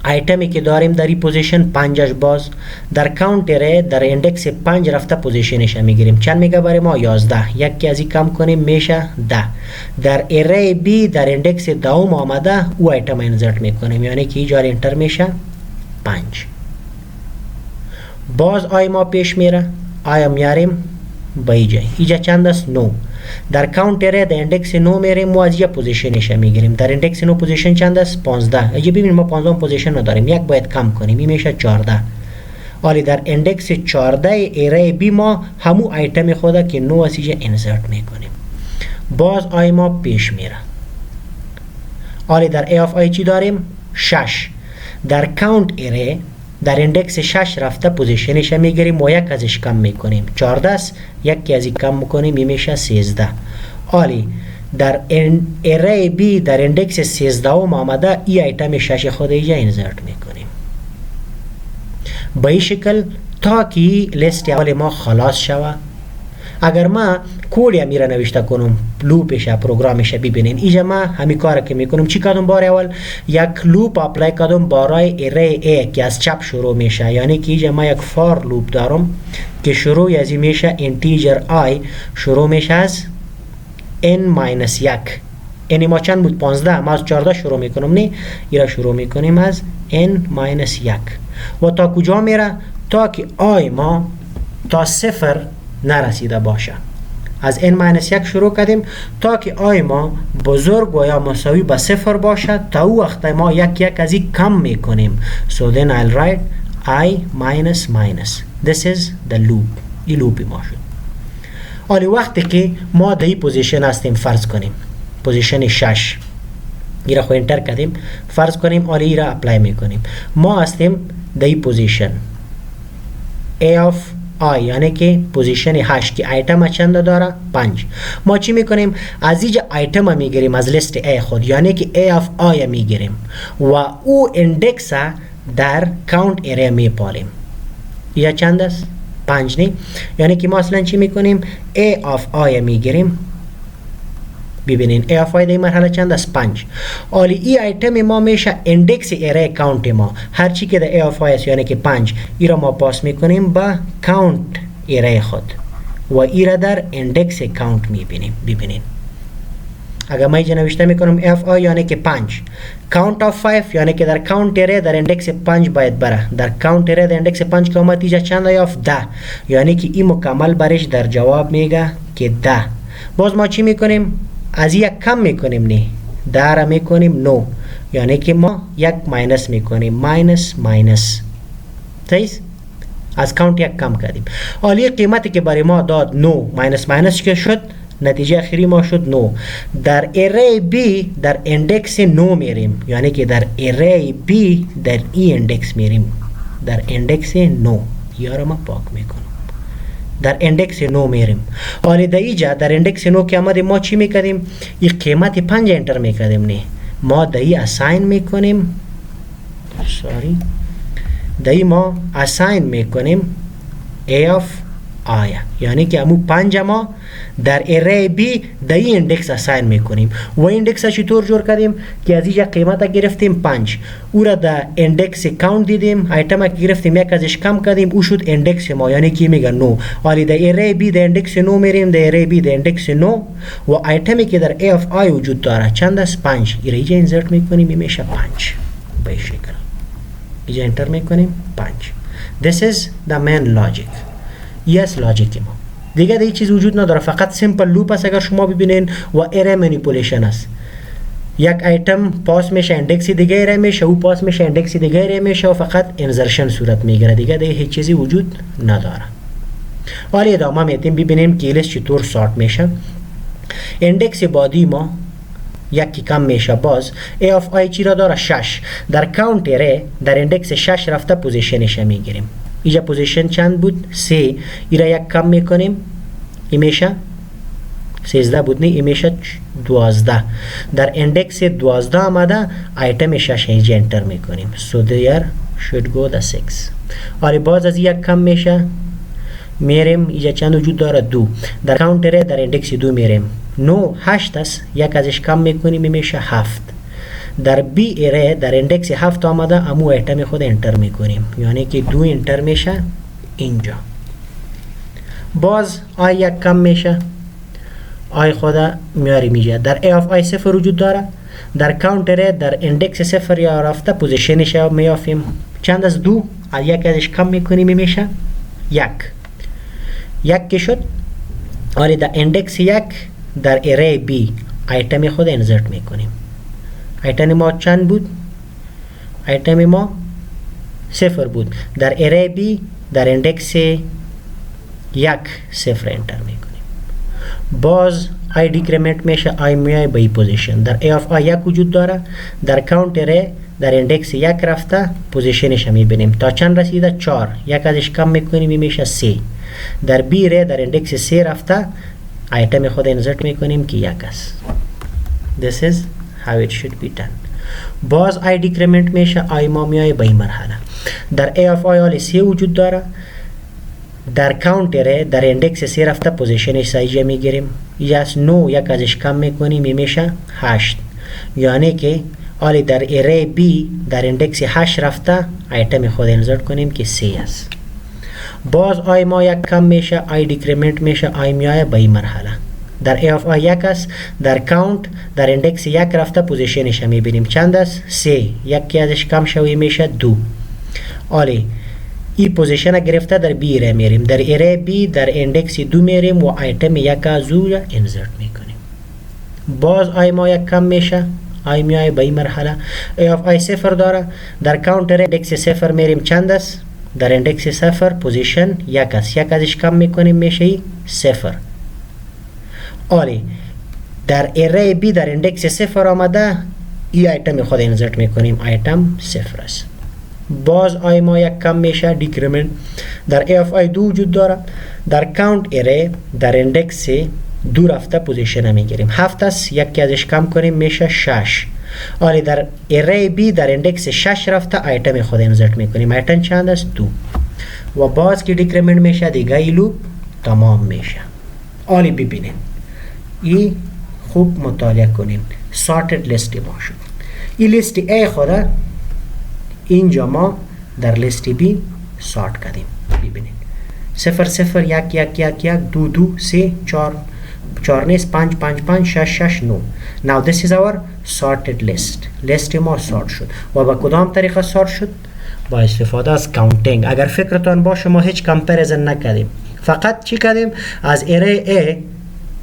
ایتمی که داریم در این پوزیشن 5 باز در کاونت ری در اندکس 5 رفته پوزیشنش میگیریم. چند میگه برای ما؟ 11. یک که از این کم کنیم میشه 10. در اری بی در اندکس دوم آمده او ایتم انسرت میکنیم. یعنی که اینجا انتر میشه 5. باز آی ما پیش میره، آی میاریم به اینجا. اینجا چند است؟ 9. در کاونت اره در اندکس 9 میریم و از اینجا پوزیشنش میگیریم. در اندکس 9 پوزیشن چند است؟ 15. اینجا ببینیم ما 15 پوزیشن نداریم، یک باید کم کنیم، این میشه 14. ولی در اندکس 14 اره بی ما همو ایتم خود که 9 از اینجا انسرت میکنیم. باز آی ما پیش میره. ولی در ای آف آی چی داریم؟ 6. در کاونت اره در اندکس 6 رفته پوزیشنش میگیریم و یک ازش کم میکنیم. 14 است، یکی ازی کم میکنیم، این میشه 13. ولی در اره بی در اندکس 13 آمده، ای ایتم 6 خود اینجا انسرت میکنیم. به این شکل تا که لیست اول ما خلاص شوه. اگر ما کودی میره نوشته کنم، لوپش پروگرامش ببینین، اینجا ما همین کار که میکنم چی کردم؟ بار اول یک لوپ اپلای کردم برای اره ای که از چپ شروع میشه، یعنی که اینجا ما یک فار لوپ دارم که شروع از این میشه اینتیجر آی، شروع میشه از n-1. یعنی ما چند بود؟ 15. ما از 14 شروع میکنم، نه ایرا شروع میکنیم از n-1 و تا کجا میره؟ تا که آی ما تا 0 نرسیده باشه. از n-1 شروع کردیم تا که آی ما بزرگ و یا مساوی به 0 باشه، تا او وقت ما یک از این کم میکنیم. So then I'll write I minus minus. This is the loop. این لوپی ما شد. ولی وقتی که ما در این پوزیشن هستیم، فرض کنیم پوزیشن 6 ایرا خو انتر کردیم، فرض کنیم ولی ایرا اپلای میکنیم، ما هستیم در این پوزیشن A of I، یعنی که پوزیشن 8 که ایتم چند داره؟ 5. ما چی میکنیم؟ از اینجا ایتم میگیریم از لیست A خود، یعنی که A of I میگیریم و او اندکس در کاونت اره میپالیم. یا چند است؟ 5 نه؟ یعنی که ما اصلا چی میکنیم؟ A of I میگیریم. ببینین A of I در این مرحله چند است؟ 5. ولی ای ایتم ما میشه اندکس اره کاونت ما، هرچی که در A of I است یعنی که 5، ای را ما پاس میکنیم با کاونت اره خود و ای را در اندکس کاونت میبینیم. ببینین اگر ما اینجا نوشته میکنم A of I یعنی که 5، count of 5 یعنی که در کاونت اره در اندکس 5 باید بره. در کاونت اره در اندکس 5 که آمد اینجا چند آف 10، یعنی که این مکمل برش در جواب میگه که 10. باز ما چی میکنیم؟ از یک کم میکنیم، نه 10 را میکنیم 9، یعنی که ما یک ماینس میکنیم، ماینس ماینس. صحیح؟ از کاونت یک کم کردیم. حالی قیمتی که برای ما داد 9 ماینس ماینس که شد، نتیجه اخیری ما شد 9. در اره بی در اندکس 9 میریم، یعنی که در اره بی در ای اندکس میریم، در اندکس 9 یا را ما پاک میکنم، در اندکس 9 میریم. حالی در اینجا در اندکس 9 که آمده ما چی میکردیم؟ این قیمت 5 انتر میکردیم، نه ما در این اساین میکنیم، در این ما اساین میکنیم A of I، یعنی که امو 5 ما در اره بی در این اندکس اساین میکنیم. و اندکس چطور جور کردیم؟ که از اینجا قیمت گرفتیم 5، او را در اندکس کاونت دیدیم، ایتم که گرفتیم یک ازش کم کردیم، او شد اندکس ما، یعنی که میگه 9. ولی در اره بی در اندکس 9 میریم، در اره بی در اندکس 9 و ایتمی که در A of I وجود داره چند است؟ 5. ایره اینجا انسرت میکنیم، این میشه 5 به شکل. اینجا انتر میکنیم 5. This is the main logic. yes logic ما دیگه دیگه چیز وجود نداره، فقط سیمپل لوپ است. اگر شما ببینین و اره منیپولیشن است، یک ایتم پاس میشه اندکس دیگه اره میشه، او پاس میشه اندکس دیگه اره میشه و فقط انسرشن صورت میگیره، دیگه دیگه هیچ چیزی وجود نداره. ولی ادامه میدیم ببینیم که لیست چطور سورت میشه. اندکس بعدی ما یکی کم میشه، باز A of I چی را داره؟ 6. در کاونت اره در اندکس 6 رفته پوزیشنش میگیریم. اینجا پوزیشن چند بود؟ 3. ایرا یک کم میکنیم، این میشه 13 بود، نه این میشه 12. در اندکس 12 آمده، ایتم 6 اینجا انتر میکنیم. So there should go the 6. ولی باز از یک کم میشه، میریم اینجا چند وجود داره؟ 2. در کاونت اره در اندکس 2 میریم، 9 8 است، یک ازش کم میکنیم، این میشه 7. در بی اره در اندکس 7 آمده، امو ایتم خود انتر میکنیم، یعنی که 2 انتر میشه اینجا. باز آی یک کم میشه، آی خود میاریم اینجا. در A of I 0 وجود داره، در کاونت اره در اندکس 0 یا رفته پوزیشنش میافیم چند از 2 از یک ازش کم میکنیم میشه یک که شد. حالی در اندکس یک در اره بی آیتم خود انزرت میکنیم. آیتم ما چند بود؟ آیتم ما 0 بود. در اره بی در اندکس 1 0 انتر میکنیم. باز آی دیکریمنت میشه، آی میای به پوزیشن. در ای آف آی 1 وجود داره، در کاونت اره در اندکس 1 رفته پوزیشنش میبینیم تا چند رسیده 4، یک ازش کم میکنیم میشه 3. در بی ره در اندکس 3 رفته آیتم خود انزرت میکنیم که 1 است. This is how it should be done. باز آی دیکریمنت میشه، آی ما میای به این مرحله. در ای آف آی حال 3 وجود داره، در کاونت اره در اندکس 3 رفته پوزیشنش سایجه میگیریم. یس 9 یک ازش کم میکنیم میشه 8. یعنی که حالی در اره بی در اندکس 8 رفته آیتم خود انزرت کنیم که 3 است. باز آی ما یک کم میشه، آی دیکریمنت میشه، آی میای به این مرحله. در ای آف آی 1 است، در کاونت در اندکس 1 رفته پوزیشنش میبینیم چند است؟ 3. یکی ازش کم شوی میشه 2. حالی این پوزیشن گرفته در بی اره میریم، در اره بی در اندکس 2 میریم و آیتم 1 از او انزرت میکنیم. باز آی ما یک کم میشه، آی میای به این مرحله. ای آف آی 0 داره، در کاونت اره اندکس 0 میریم چند است؟ در اندکس 0 پوزیشن 1 است، یک ازش کم میکنیم میشه 0. آلی در اره بی در اندکس 0 آمده، ای آیتم خود انزرت میکنیم، آیتم 0 است. باز آی ما یک کم میشه، دیکریمنت. در ای آف آی 2 وجود داره، در کاونت اره در اندکس 2 رفته پوزیشن میگیریم 7 است، یکی ازش کم کنیم میشه 6. آلی در اره بی در اندکس 6 رفته آیتم خود انزرت میکنیم، آیتم چند است؟ 2. و باز که دیکریمنت میشه دیگه ای لوپ تمام میشه. آلی ببینید ای خوب مطالعه کنین. سارتد لیست ما شد. این لیست ای خدا اینجا ما در لیست بی سارت کردیم. ببینید 0 0 1 1 1 1 2 2 3 4 4 نیست 5 5 5 6 6 9. Now this is our sorted list. لیست ما سارت شد. و با کدام طریقه سارت شد؟ با استفاده از کاونتینگ. اگر فکرتان باشه ما هیچ کمپریزن نکردیم، فقط چی کردیم؟ از اره A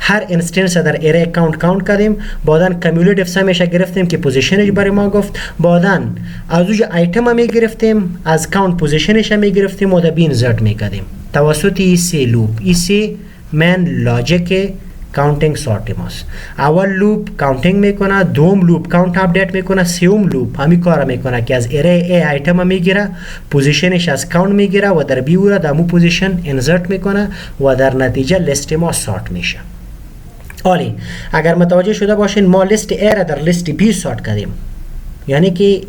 هر اینستنس در اره کاونت کردیم، بعدن کمیولتیو سمش گرفتیم که پوزیشنش برای ما گفت، بعدن از اوج آیتم هم گرفتیم، از کاونت پوزیشنش هم گرفتیم و در بی انزرت میکردیم توسط ای سی لوپ. ای سی من لاجیک کاونتینگ سارت ماست. اول لوپ کاونتینگ میکنه، دوم لوپ کاونت اپدیت میکنه، سوم لوپ همین کارا میکنه که از اره ای آیتم میگیره، پوزیشنش از کاونت میگیره و در بی او را در مو پوزیشن انزرت میکنه و در نتیجه لیست ما سارت میشه. حالی اگر متوجه شده باشین ما لیست A را در لیست B سارت کردیم، یعنی که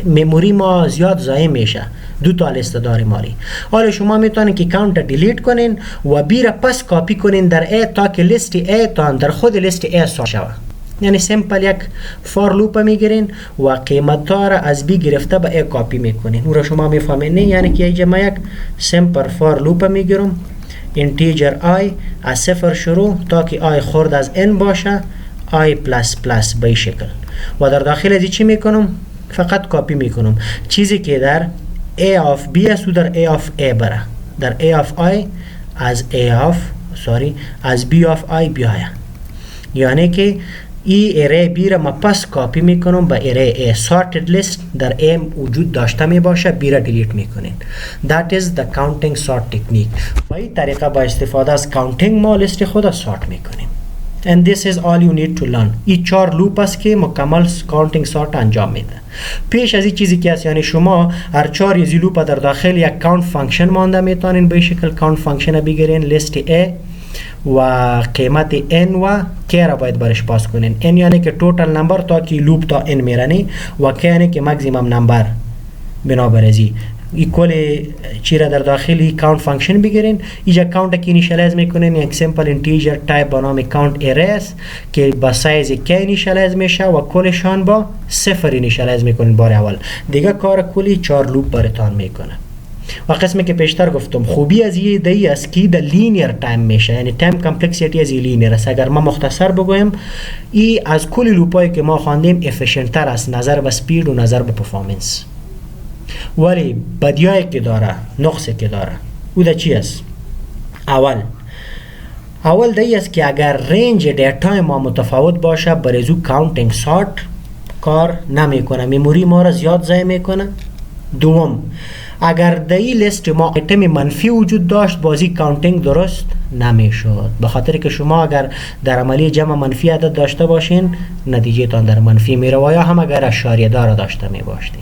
مموری ما زیاد ضایع میشه. 2 تا لیست داریم مالی. حالا شما میتونین که کاونت دیلیت کنین و B را پس کاپی کنین در A تا که لیست A تا در خود لیست A سارت شود. یعنی سیمپل یک فور لوپ میگیرین و قیمت ها را از B گرفته به A کاپی میکنین. اون را شما میفهمین. یعنی که اینجا ما یک سیمپل فور لوپ میگیرم، اینتیجر i از 0 شروع تا که i خورد از n باشه i پلاس پلاس به این شکل و در داخل از چی میکنم؟ فقط کاپی میکنم چیزی که در a of b است و در a of a بره. در a of i از b of i بیاید، یعنی که ای اره بی را ما پس کاپی میکنم به اره ای. sorted list در ای وجود داشته می باشه، بی را دیلیت میکنین. that is the counting sort technique. با این طریقه با استفاده از کاونتینگ ما لیست خود سارت میکنیم. and this is all you need to learn. این 4 لوپ است که مکمل کاونتینگ سارت انجام میده. پیش از این چیزی که است، یعنی شما هر 4 از لوپ در داخل یک کاونت فانکشن مانده میتونین به شکل کاونت فانکشن بگیرین. لیست A و قیمت n و k را باید برش پاس کنین. n یعنی که توتال نمبر تا که لوپ تا n میرنی و k یعنی که مکزیمم نمبر. بنابر ازی ایکوال چی را در داخلی کاونت فانکشن بگیرین. اینجا کاونت که اینیشالایز میکنین یک سیمپل اینتیجر تایپ با نام کاونت ارس که با سایز k اینیشالایز میشه و کلشان با 0 اینیشالایز میکنین بار اول. دیگه کار کلی 4 لوپ براتون میکنه. و قسمی که پیشتر گفتم خوبی از یه دی است که در لینیر تایم میشه، یعنی تایم کمپلکسیتی از لینیر است. اگر ما مختصر بگویم ای از کل لوپایی که ما خواندیم افیشنت تر است نظر به سپید و نظر به پرفورمنس. ولی بدیایی که داره، نقصی که داره او ده چی است؟ اول ده است که اگر رنج دیتا ما متفاوت باشه برای کاونتینگ سارت کار نمیکنه، مموری ما را زیاد ضایع میکنه. دوم، اگر در این لیست ما ایتم منفی وجود داشت بازی کاونتینگ درست نمیشد، به خاطر که شما اگر در عملی جمع منفی عدد داشته باشین نتیجه تان در منفی میره و یا هم اگر اشاریه دار داشته می باشین.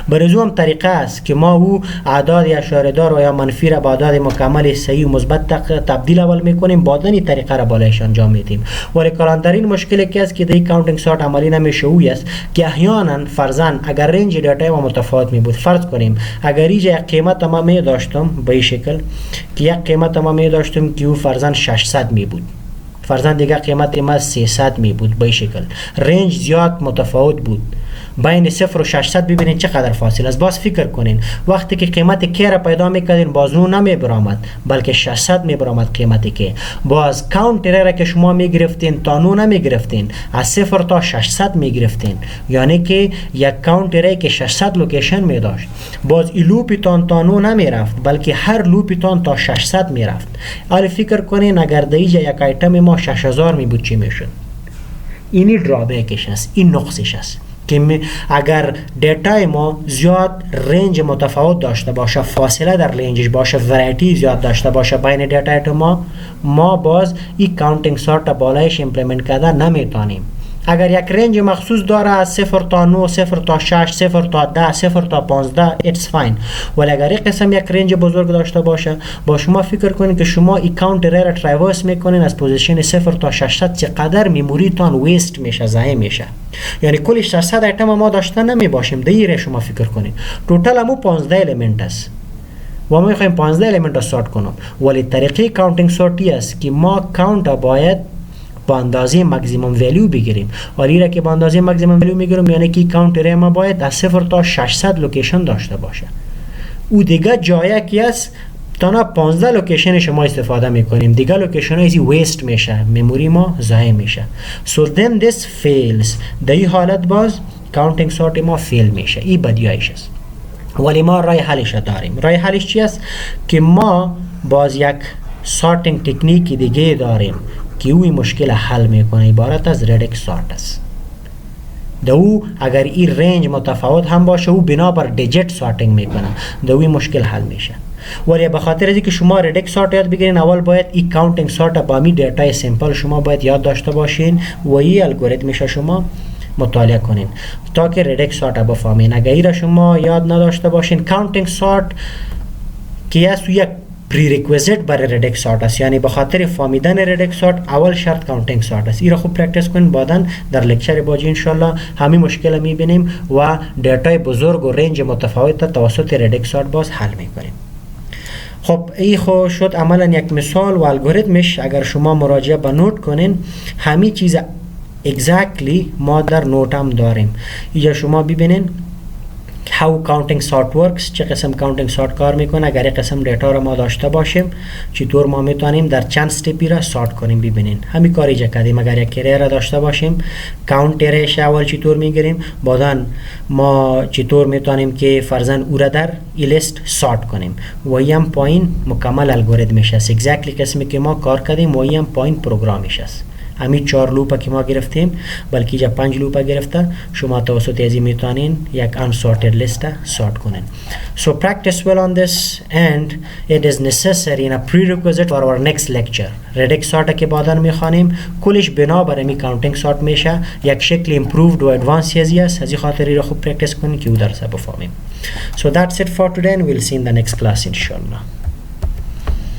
برای هم طریقه است که ما او اعداد اشاره دار و یا منفی را با اعداد مکمل صحیح و مثبت تبدیل اول میکنیم، بعد این طریقه را بالایش انجام میدیم. ولی کلانترین مشکلی که است که در کاونتینگ سارت عملی نمیشه اوی است که احیانا فرضاً اگر رنج دیتا ما متفاوت می بود، فرض کنیم اگر اینجا یک قیمت ما می داشتم به این شکل که یک قیمت ما می داشتم که او فرضاً 600 می بود، فرضاً دیگه قیمت ما 300 می بود، به این شکل رنج زیاد متفاوت بود. بین 0 و 600 ببینید چقدر فاصله است. باز فکر کنین وقتی که قیمت که را پیدا میکردین باز نو نمی برآمد بلکه 600 می برآمد قیمتی که. باز کاونتر را که شما می گرفتین تا نو نمی گرفتین، از 0 تا 600 می گرفتین، یعنی که یک کاونتر که 600 لوکیشن می داشت، باز این لوپتان تا نو نمی رفت بلکه هر لوپتان تا 600 می رفت. حالا فکر کنین اگر در اینجا یک ایتم ما 6000 می بود چی میشد؟ اینی درابکش است، این نقصش است که اگر دیتا ما زیاد رنج متفاوت داشته باشه، فاصله در رنجش باشه، ورایتی زیاد داشته باشه بین دیتا ما باز این کاونتینگ سارت بالایش ایمپلمنت کرده نمیتونیم. اگر یک رنج مخصوص داره از 0 تا 9، 0 تا 6، 0 تا 10، 0 تا 15 it's fine. ولی اگر یک قسم یک رنج بزرگ داشته باشه، با شما فکر کنید که شما این کاونتر را ترایورس میکنین از پوزیشن 0 تا 600 چقدر مموری تان ویست میشه، ضایع میشه. یعنی کل 600 ایتم ما داشته نمی باشیم. دیگه شما فکر کنید توتال مو 15 الیمنت است و ما میخوایم 15 الیمنت را سورت کنیم، ولی طریقه کاونتینگ سورتی است که ما کاونت باید با اندازه ماکسیمم ولیو بگیریم. ولی را که با اندازه ماکسیمم ولیو میگیریم یعنی که کاونتر ما باید از 0 تا 600 لوکیشن داشته باشه. او دیگه جایی که است تنها 15 لوکیشن شما استفاده میکنیم، دیگه لوکیشن ایزی ویست میشه، مموری ما ضایع میشه. So then this fails. در این حالت باز کاونتینگ سورت ما فیل میشه. این بدیایش است. ولی ما رای حلش داریم. رای حلش چی است؟ که ما باز یک سورتینگ تکنیک دیگه داریم که اوی مشکل حل میکنه، عبارت از ریدکس سورت است. دو اگر این رنج متفاوت هم باشه او بنابر دیجیت سورتینگ میکنه، دوی مشکل حل میشه. ولی به خاطر اینکه شما ریدکس سورت یاد بگیرین، اول باید این کاونتینگ سورت با می دیتا سیمپل شما باید یاد داشته باشین و این الگوریتمش شما مطالعه کنین تا که ریدکس سورت بفهمین. اگر این شما یاد نداشته باشین، کاونتینگ سورت که است یک پریریکویزیت برای ریدکس سورت است، یعنی به خاطر فهمیدن ریدکس سورت اول شرط کاونتینگ سورت است. این را خوب پرکتیس کنین، بعداً در لکچر باجی انشالله همین مشکل میبینیم و دیتای بزرگ و رنج متفاوت توسط ریدکس سورت باز حل میکنیم. خب این خو شد عملا یک مثال و الگوریتمش. اگر شما مراجعه به نوت کنین همین چیز اگزکتلی ما در نوت هم داریم. اینجا شما ببینین how counting sort works، چه قسم counting sort کار میکنه. اگر یک قسم دیتا رو ما داشته باشیم چطور ما میتونیم در چند استپی را سورت کنیم. ببینین همین کاری جا کردیم. اگر یک ری را داشته باشیم کاونت ریش اول چطور میگیریم، بعدا ما چطور میتونیم که فرضاً او را در این لیست سورت کنیم و این پایین مکمل الگوریتمش است. اگزکتلی قسمی که ما کار کردیم و این پایین پروگرامش است. همین 4 لوپ که ما گرفتیم بلکه اینجا 5 لوپ گرفته، شما توسط ازی میتونین یک unsorted list sort کنین. So practice well on this and it is necessary in a prerequisite for our next lecture. ریدکس سورت که بعدا میخوانیم کلش بنابر می کاونتینگ سورت میشه، یک شکل improved و ادوانس ازی است. از این خاطر را خوب پرکتیس کنین که او درس بفهمیم. So that's it for today and we'll see in the next class inshallah.